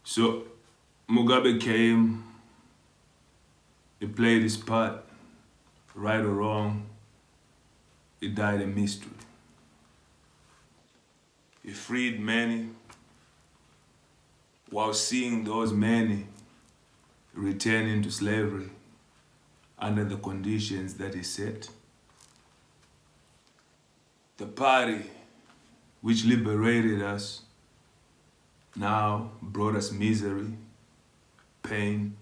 So Mugabe came, he played his part, right or wrong, he died a mystery. He freed many, while seeing those many return into slavery under the conditions that he set. The party which liberated us now brought us misery, pain,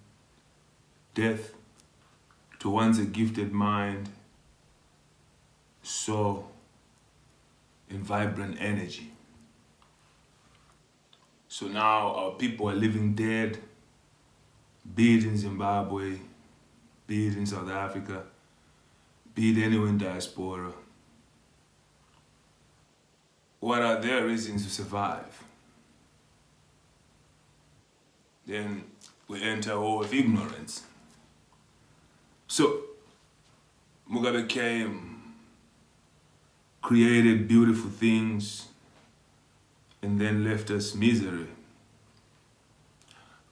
death to once a gifted mind, soul, and vibrant energy. So now our people are living dead, be it in Zimbabwe, be it in South Africa, be it anywhere in diaspora. What are their reasons to survive? Then we enter a war of ignorance. So Mugabe came, created beautiful things, and then left us misery.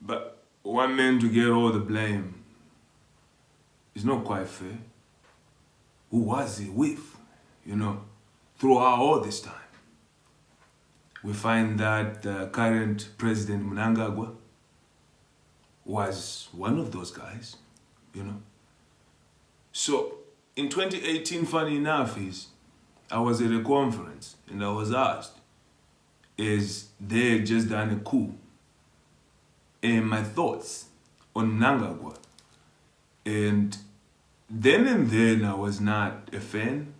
But one man to get all the blame is not quite fair. Who was he with, throughout all this time? We find that the current President Mnangagwa was one of those guys, So in 2018, funny enough, I was at a conference and I was asked, is they had just done a coup? And my thoughts on Mnangagwa. And then I was not a fan.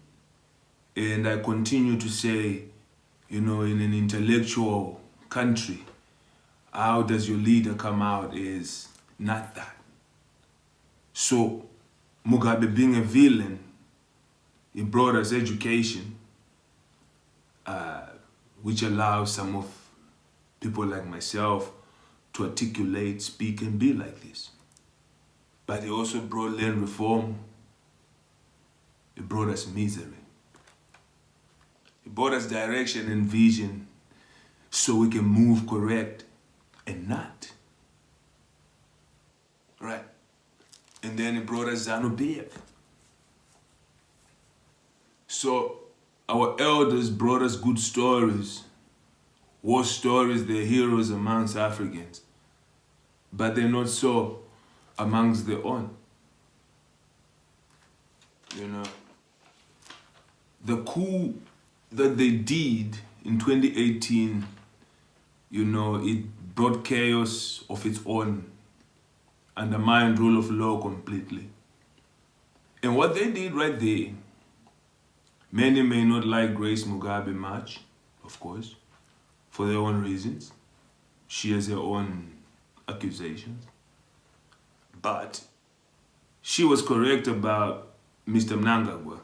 And I continue to say, in an intellectual country, how does your leader come out is not that. So Mugabe being a villain, he brought us education, which allows some of people like myself to articulate, speak, and be like this. But he also brought land reform. He brought us misery. He brought us direction and vision so we can move correct and not. Right? And then he brought us ZANU-PF. So our elders brought us good stories, war stories, they're heroes amongst Africans, but they're not so amongst their own. The coup that they did in 2018, it brought chaos of its own, undermined rule of law completely. And what they did right there, many may not like Grace Mugabe much, of course, for their own reasons. She has her own accusations. But she was correct about Mr. Mnangagwa,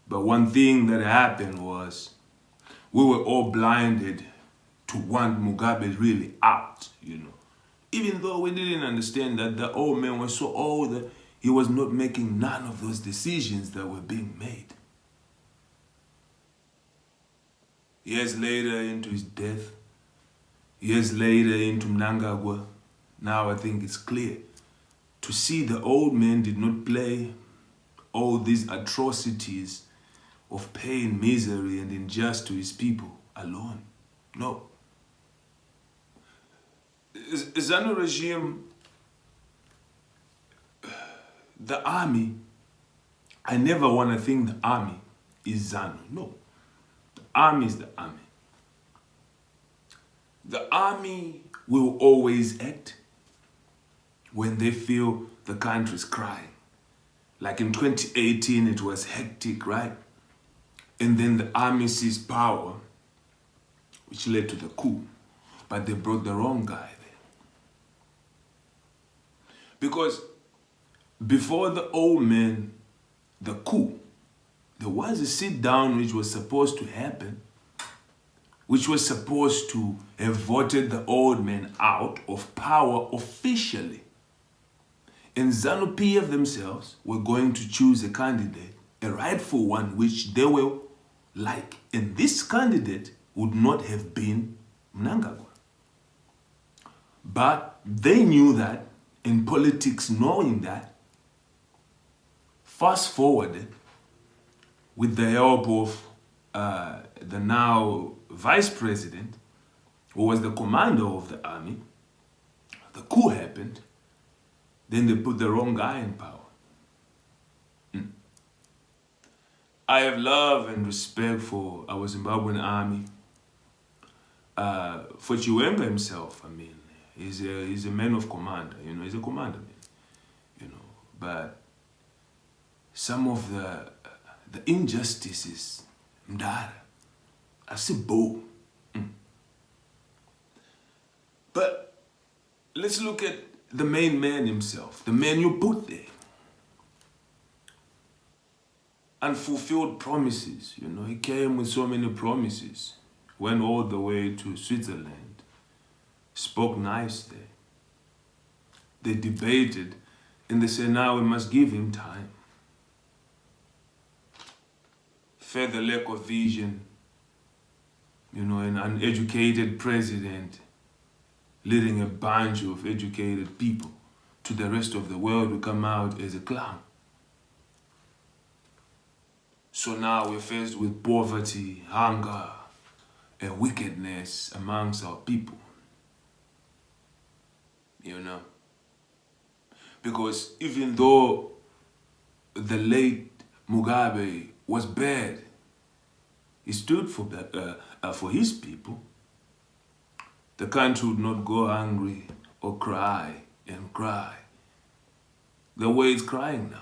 But one thing that happened was we were all blinded to want Mugabe really out, Even though we didn't understand that the old man was so old that he was not making none of those decisions that were being made. Years later into his death, years later into Mnangagwa, now I think it's clear to see the old man did not play all these atrocities of pain, misery, and injustice to his people alone. No. ZANU regime, the army, I never want to think the army is ZANU. No. The army is the army. The army will always act when they feel the country is crying. Like in 2018, it was hectic, right? And then the army seized power, which led to the coup. But they brought the wrong guy there. Because before the old man, the coup, there was a sit down which was supposed to happen, which was supposed to have voted the old man out of power officially. And ZANU-PF themselves were going to choose a candidate, a rightful one, which they were like. And this candidate would not have been Mnangagwa. But they knew that, in politics knowing that, fast forwarded, with the help of the now vice president, who was the commander of the army, the coup happened, then they put the wrong guy in power. I have love and respect for our Zimbabwean army. For Chiwemba himself, I mean, he's a man of command, he's a commander, but some of the injustices, mdara, asibo. But let's look at the main man himself, the man you put there. Unfulfilled promises, he came with so many promises, went all the way to Switzerland, spoke nice there. They debated, and they said, now we must give him time. Further lack of vision, an uneducated president leading a bunch of educated people to the rest of the world will come out as a clown. So now we're faced with poverty, hunger, and wickedness amongst our people. Because even though the late Mugabe was bad, he stood for his people, the country would not go hungry or cry and cry the way it's crying now.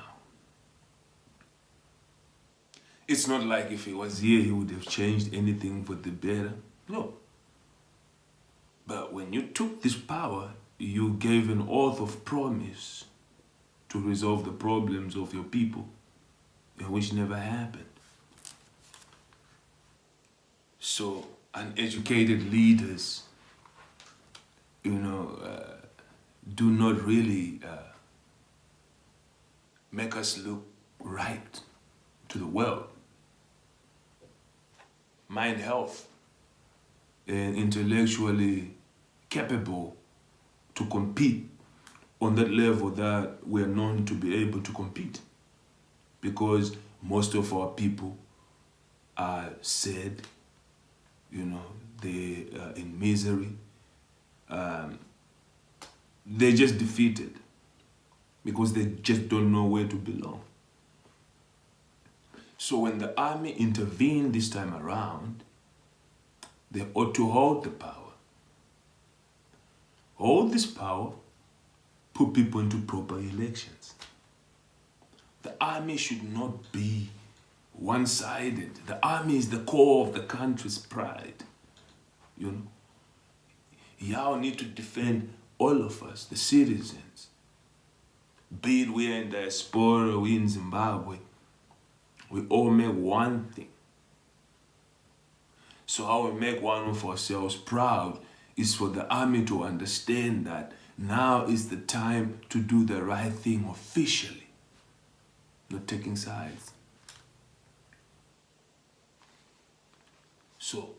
It's not like if he was here, he would have changed anything for the better. No. But when you took this power, you gave an oath of promise to resolve the problems of your people, which never happened. So uneducated leaders, do not really make us look right to the world. Mind health and intellectually capable to compete on that level that we are known to be able to compete. Because most of our people are sad, they are in misery. They're just defeated because they just don't know where to belong. So when the army intervened this time around, they ought to hold the power. Hold this power, put people into proper elections. The army should not be one-sided. The army is the core of the country's pride. Y'all need to defend all of us, the citizens. Be it we are in diaspora or we in Zimbabwe, we all make one thing. So how we make one of ourselves proud is for the army to understand that now is the time to do the right thing officially, not taking sides. So,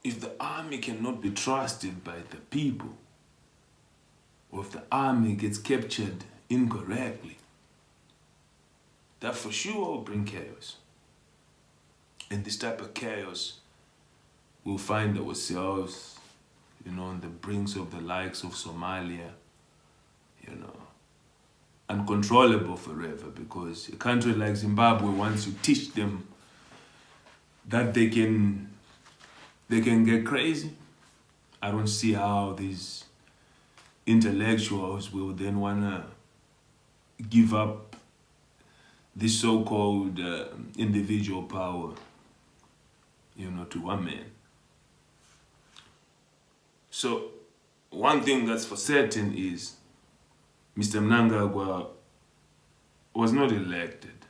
if the army cannot be trusted by the people, or if the army gets captured incorrectly, that for sure will bring chaos. And this type of chaos, we'll find ourselves, on the brinks of the likes of Somalia, uncontrollable forever, because a country like Zimbabwe, once you teach them that they can get crazy, I don't see how these intellectuals will then want to give up this so-called individual power, to one man. So, one thing that's for certain is Mr. Mnangagwa was not elected.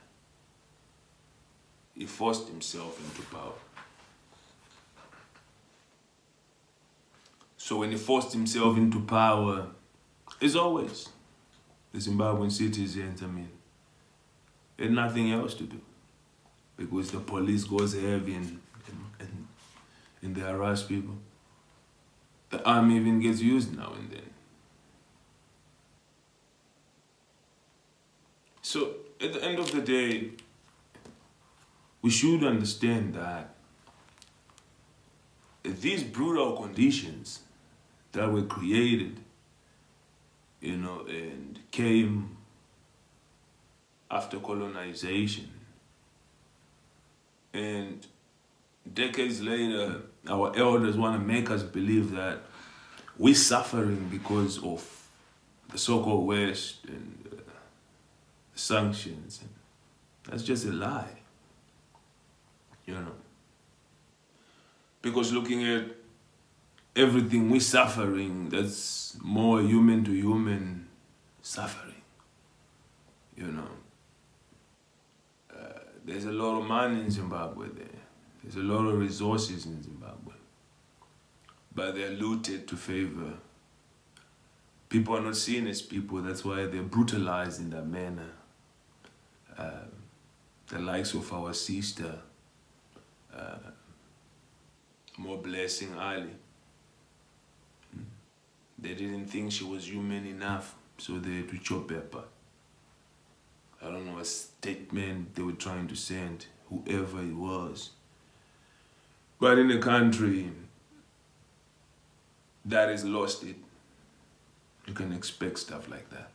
He forced himself into power. So when he forced himself into power, as always, the Zimbabwean citizens, had nothing else to do, because the police goes heavy and they harass people. The army even gets used now and then. So at the end of the day, we should understand that these brutal conditions that were created, and came after colonization. And decades later, our elders want to make us believe that we're suffering because of the so-called West and sanctions. That's just a lie, Because looking at everything we're suffering, that's more human to human suffering, There's a lot of money in Zimbabwe there. There's a lot of resources in Zimbabwe. But they're looted to favor. People are not seen as people, that's why they're brutalized in that manner. The likes of our sister, more blessing Ali. They didn't think she was human enough, so they had to chop her apart. I don't know, a statement they were trying to send, whoever it was. But in a country that has lost it, you can expect stuff like that.